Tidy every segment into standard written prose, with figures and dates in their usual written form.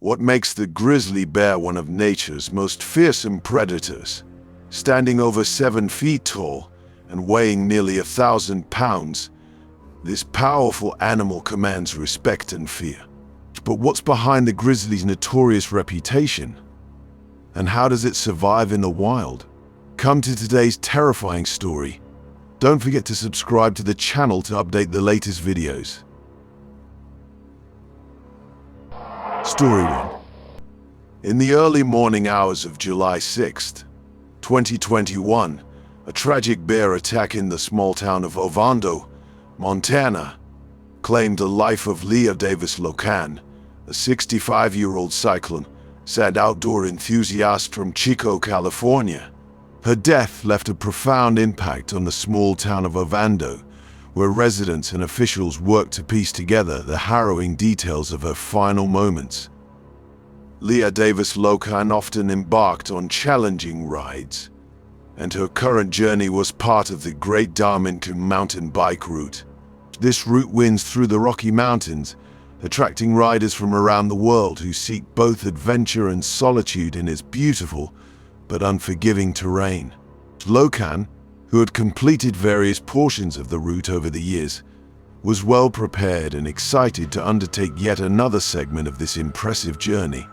What makes the grizzly bear one of nature's most fearsome predators? Standing over 7 feet tall and weighing nearly 1,000 pounds, this powerful animal commands respect and fear. But what's behind the grizzly's notorious reputation? And how does it survive in the wild? Come to today's terrifying story. Don't forget to subscribe to the channel to update the latest videos. Story 1. In the early morning hours of July 6, 2021, a tragic bear attack in the small town of Ovando, Montana, claimed the life of Leah Lokan, a 65-year-old cyclone and outdoor enthusiast from Chico, California. Her death left a profound impact on the small town of Ovando, where residents and officials worked to piece together the harrowing details of her final moments. Leah Lokan often embarked on challenging rides, and her current journey was part of the Great Darmingham mountain bike route. This route winds through the Rocky Mountains, attracting riders from around the world who seek both adventure and solitude in its beautiful but unforgiving terrain. Lokan, who had completed various portions of the route over the years, was well prepared and excited to undertake yet another segment of this impressive journey.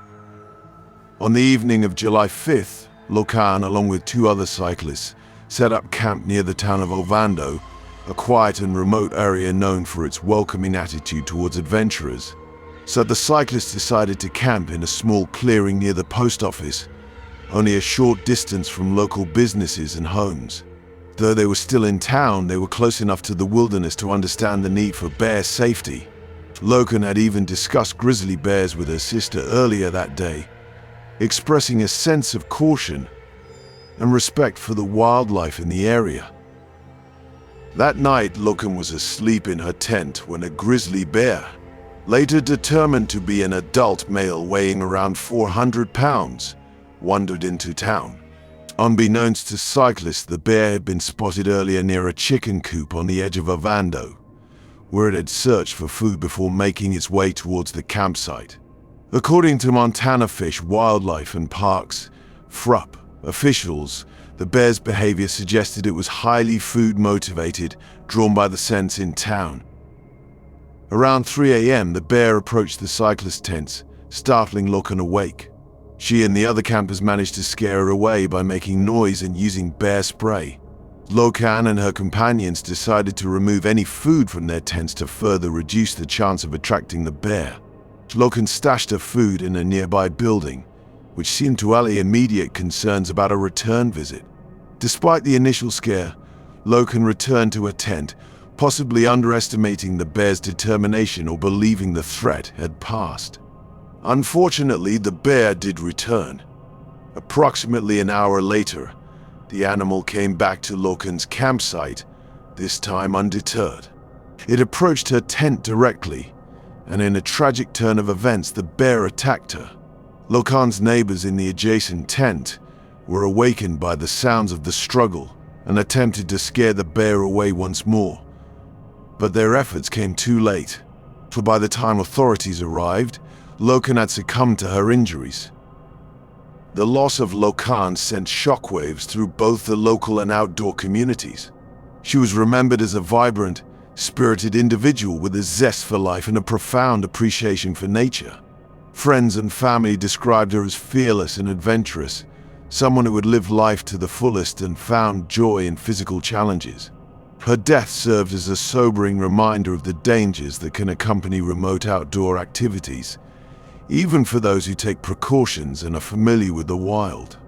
On the evening of July 5th, Lokan, along with 2 other cyclists, set up camp near the town of Ovando, a quiet and remote area known for its welcoming attitude towards adventurers. So the cyclists decided to camp in a small clearing near the post office, only a short distance from local businesses and homes. Though they were still in town, they were close enough to the wilderness to understand the need for bear safety. Lokan had even discussed grizzly bears with her sister earlier that day, expressing a sense of caution and respect for the wildlife in the area. That night, Lokan was asleep in her tent when a grizzly bear, later determined to be an adult male weighing around 400 pounds, wandered into town. Unbeknownst to cyclists, the bear had been spotted earlier near a chicken coop on the edge of Ovando, where it had searched for food before making its way towards the campsite. According to Montana Fish, Wildlife and Parks (FRUP) officials, the bear's behavior suggested it was highly food-motivated, drawn by the scents in town. Around 3 a.m., the bear approached the cyclist tents, startling Lokan awake. She and the other campers managed to scare her away by making noise and using bear spray. Lokan and her companions decided to remove any food from their tents to further reduce the chance of attracting the bear. Lokan stashed her food in a nearby building, which seemed to allay immediate concerns about a return visit. Despite the initial scare, Lokan returned to her tent, possibly underestimating the bear's determination or believing the threat had passed. Unfortunately, the bear did return. Approximately an hour later, the animal came back to Lokan's campsite, this time undeterred. It approached her tent directly, and in a tragic turn of events, the bear attacked her. Lokan's neighbors in the adjacent tent were awakened by the sounds of the struggle and attempted to scare the bear away once more. But their efforts came too late, for by the time authorities arrived, Lokan had succumbed to her injuries. The loss of Lokan sent shockwaves through both the local and outdoor communities. She was remembered as a vibrant, spirited individual with a zest for life and a profound appreciation for nature. Friends and family described her as fearless and adventurous, someone who had lived life to the fullest and found joy in physical challenges. Her death served as a sobering reminder of the dangers that can accompany remote outdoor activities, even for those who take precautions and are familiar with the wild.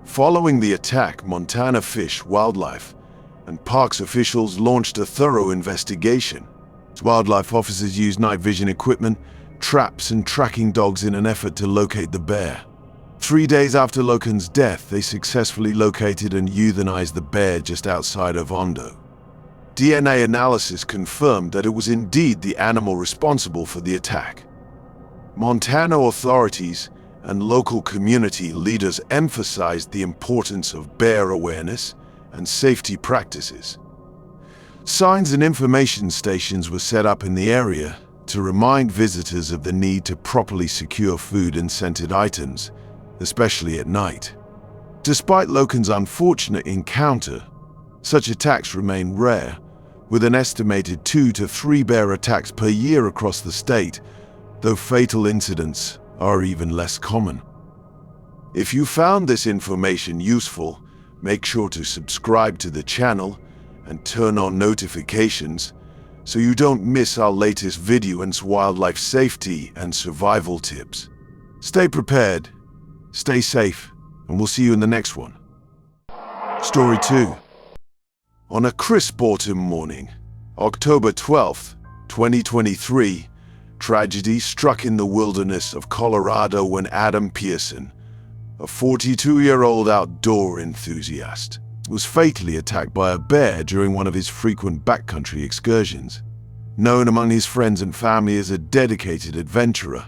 Following the attack, Montana Fish, Wildlife, and Parks officials launched a thorough investigation. Wildlife officers used night vision equipment, traps, and tracking dogs in an effort to locate the bear. 3 days after Lokan's death, they successfully located and euthanized the bear just outside of Ovando. DNA analysis confirmed that it was indeed the animal responsible for the attack. Montana authorities and local community leaders emphasized the importance of bear awareness and safety practices. Signs and information stations were set up in the area to remind visitors of the need to properly secure food and scented items, especially at night. Despite Lokan's unfortunate encounter, such attacks remain rare, with an estimated 2 to 3 bear attacks per year across the state, though fatal incidents are even less common. If you found this information useful, make sure to subscribe to the channel and turn on notifications so you don't miss our latest video and wildlife safety and survival tips. Stay prepared, stay safe, and we'll see you in the next one. Story 2. On a crisp autumn morning, October 12th, 2023, tragedy struck in the wilderness of Colorado when Adam Pearson, a 42-year-old outdoor enthusiast, was fatally attacked by a bear during one of his frequent backcountry excursions. Known among his friends and family as a dedicated adventurer,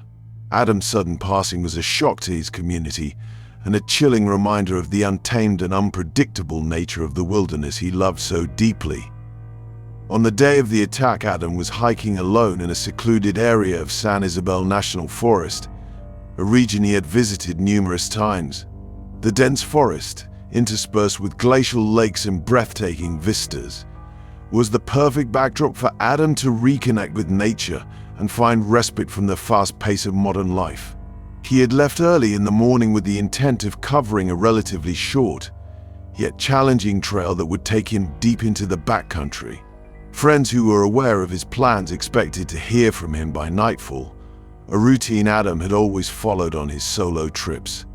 Adam's sudden passing was a shock to his community and a chilling reminder of the untamed and unpredictable nature of the wilderness he loved so deeply. On the day of the attack, Adam was hiking alone in a secluded area of San Isabel National Forest, a region he had visited numerous times. The dense forest, interspersed with glacial lakes and breathtaking vistas, was the perfect backdrop for Adam to reconnect with nature and find respite from the fast pace of modern life. He had left early in the morning with the intent of covering a relatively short, yet challenging trail that would take him deep into the backcountry. Friends who were aware of his plans expected to hear from him by nightfall, a routine Adam had always followed on his solo trips.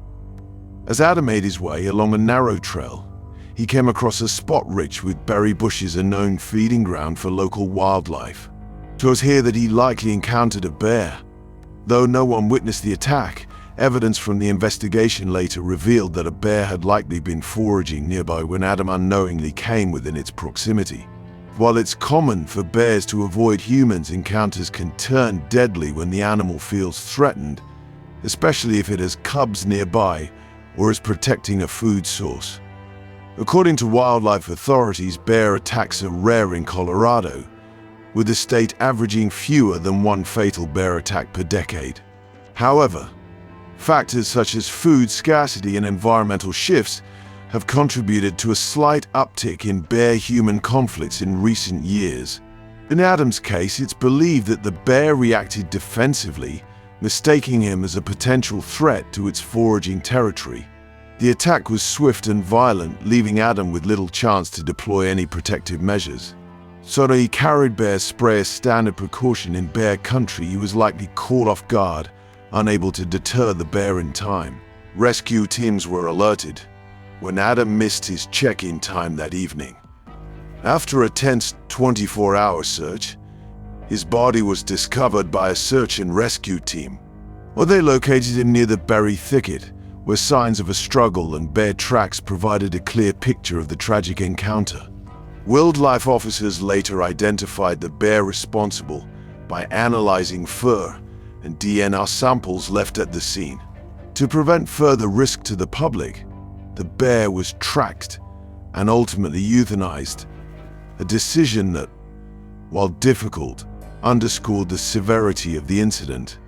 As Adam made his way along a narrow trail, he came across a spot rich with berry bushes, a known feeding ground for local wildlife. It was here that he likely encountered a bear. Though no one witnessed the attack, evidence from the investigation later revealed that a bear had likely been foraging nearby when Adam unknowingly came within its proximity. While it's common for bears to avoid humans, encounters can turn deadly when the animal feels threatened, especially if it has cubs nearby or is protecting a food source. According to wildlife authorities, bear attacks are rare in Colorado, with the state averaging fewer than one fatal bear attack per decade. However, factors such as food scarcity and environmental shifts have contributed to a slight uptick in bear-human conflicts in recent years. In Adam's case, it's believed that the bear reacted defensively, mistaking him as a potential threat to its foraging territory. The attack was swift and violent, leaving Adam with little chance to deploy any protective measures. So though he carried bear spray as standard precaution in bear country, he was likely caught off guard, unable to deter the bear in time. Rescue teams were alerted when Adam missed his check-in time that evening. After a tense 24-hour search, his body was discovered by a search and rescue team. They located him near the berry thicket, where signs of a struggle and bear tracks provided a clear picture of the tragic encounter. Wildlife officers later identified the bear responsible by analyzing fur and DNA samples left at the scene. To prevent further risk to the public, the bear was tracked and ultimately euthanized, a decision that, while difficult, underscored the severity of the incident.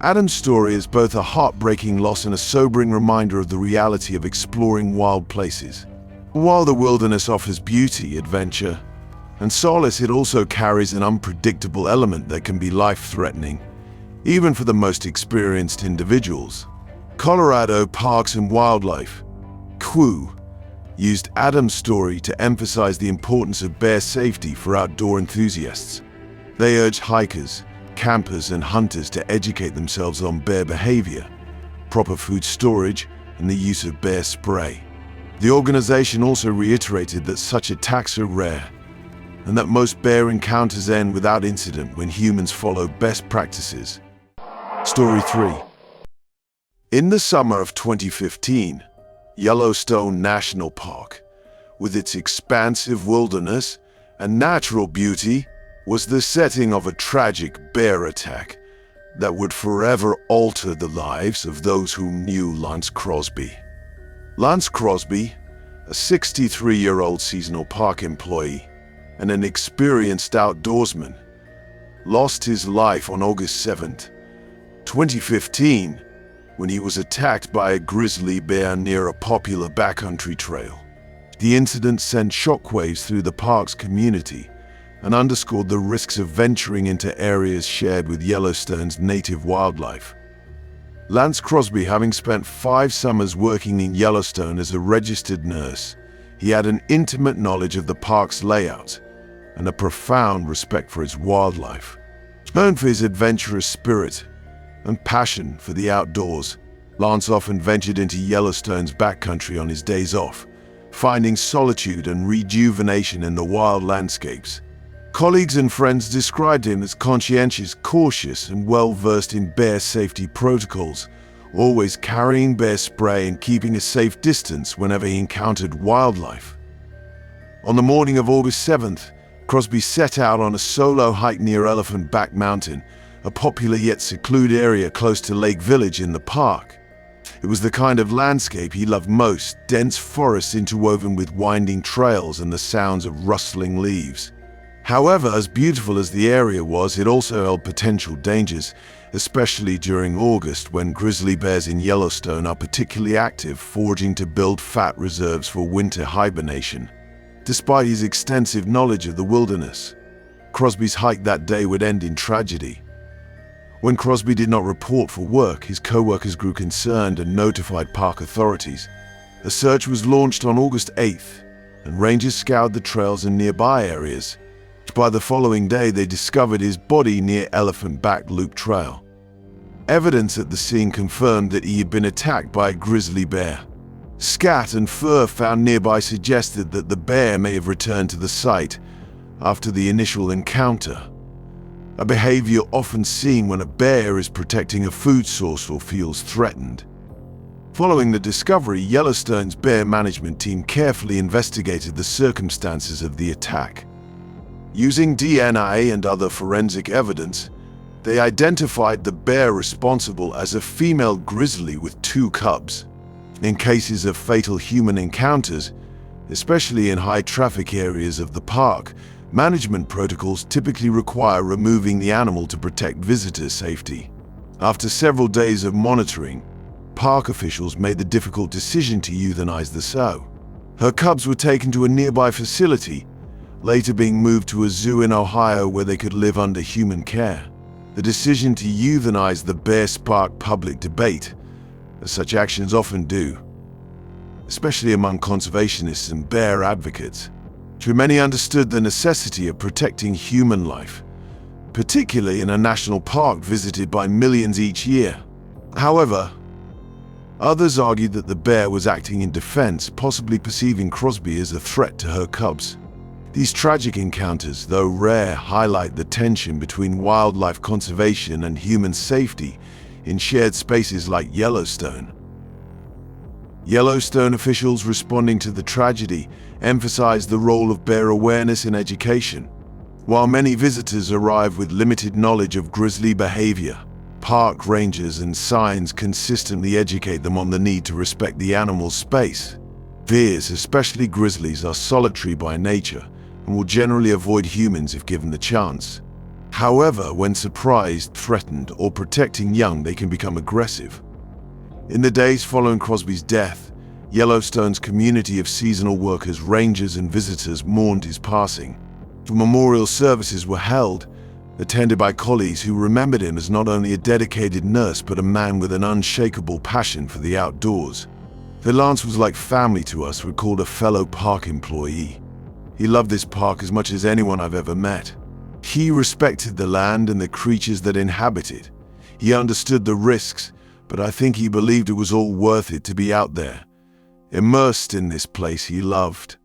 Adam's story is both a heartbreaking loss and a sobering reminder of the reality of exploring wild places. While the wilderness offers beauty, adventure, and solace, it also carries an unpredictable element that can be life-threatening, even for the most experienced individuals. Colorado Parks and Wildlife, CWU, used Adam's story to emphasize the importance of bear safety for outdoor enthusiasts. They urge hikers, campers, and hunters to educate themselves on bear behavior, proper food storage, and the use of bear spray. The organization also reiterated that such attacks are rare, and that most bear encounters end without incident when humans follow best practices. Story 3. In the summer of 2015, Yellowstone National Park, with its expansive wilderness and natural beauty, was the setting of a tragic bear attack that would forever alter the lives of those who knew Lance Crosby. Lance Crosby, a 63-year-old seasonal park employee and an experienced outdoorsman, lost his life on August 7th, 2015, when he was attacked by a grizzly bear near a popular backcountry trail. The incident sent shockwaves through the park's community and underscored the risks of venturing into areas shared with Yellowstone's native wildlife. Lance Crosby, having spent 5 summers working in Yellowstone as a registered nurse, he had an intimate knowledge of the park's layout and a profound respect for its wildlife. Known for his adventurous spirit and passion for the outdoors, Lance often ventured into Yellowstone's backcountry on his days off, finding solitude and rejuvenation in the wild landscapes. Colleagues and friends described him as conscientious, cautious, and well-versed in bear safety protocols, always carrying bear spray and keeping a safe distance whenever he encountered wildlife. On the morning of August 7th, Crosby set out on a solo hike near Elephant Back Mountain, a popular yet secluded area close to Lake Village in the park. It was the kind of landscape he loved most, dense forests interwoven with winding trails and the sounds of rustling leaves. However, as beautiful as the area was, it also held potential dangers, especially during August when grizzly bears in Yellowstone are particularly active, foraging to build fat reserves for winter hibernation. Despite his extensive knowledge of the wilderness, Crosby's hike that day would end in tragedy. When Crosby did not report for work, his co-workers grew concerned and notified park authorities. A search was launched on August 8th, and rangers scoured the trails in nearby areas. By the following day, they discovered his body near Elephant Back Loop Trail. Evidence at the scene confirmed that he had been attacked by a grizzly bear. Scat and fur found nearby suggested that the bear may have returned to the site after the initial encounter, a behavior often seen when a bear is protecting a food source or feels threatened. Following the discovery, Yellowstone's bear management team carefully investigated the circumstances of the attack. Using DNA and other forensic evidence, they identified the bear responsible as a female grizzly with 2 cubs. In cases of fatal human encounters, especially in high-traffic areas of the park, management protocols typically require removing the animal to protect visitor safety. After several days of monitoring, park officials made the difficult decision to euthanize the sow. Her cubs were taken to a nearby facility, later being moved to a zoo in Ohio where they could live under human care. The decision to euthanize the bear sparked public debate, as such actions often do, especially among conservationists and bear advocates. Too many understood the necessity of protecting human life, particularly in a national park visited by millions each year. However, others argued that the bear was acting in defense, possibly perceiving Crosby as a threat to her cubs. These tragic encounters, though rare, highlight the tension between wildlife conservation and human safety in shared spaces like Yellowstone. Yellowstone officials responding to the tragedy emphasized the role of bear awareness in education. While many visitors arrive with limited knowledge of grizzly behavior, park rangers and signs consistently educate them on the need to respect the animal's space. Bears, especially grizzlies, are solitary by nature and will generally avoid humans if given the chance. However, when surprised, threatened, or protecting young, they can become aggressive. In the days following Crosby's death, Yellowstone's community of seasonal workers, rangers, and visitors mourned his passing. Memorial services were held, attended by colleagues who remembered him as not only a dedicated nurse but a man with an unshakable passion for the outdoors. Lance was like family to us, recalled a fellow park employee. He loved this park as much as anyone I've ever met. He respected the land and the creatures that inhabit it. He understood the risks, but I think he believed it was all worth it to be out there, immersed in this place he loved.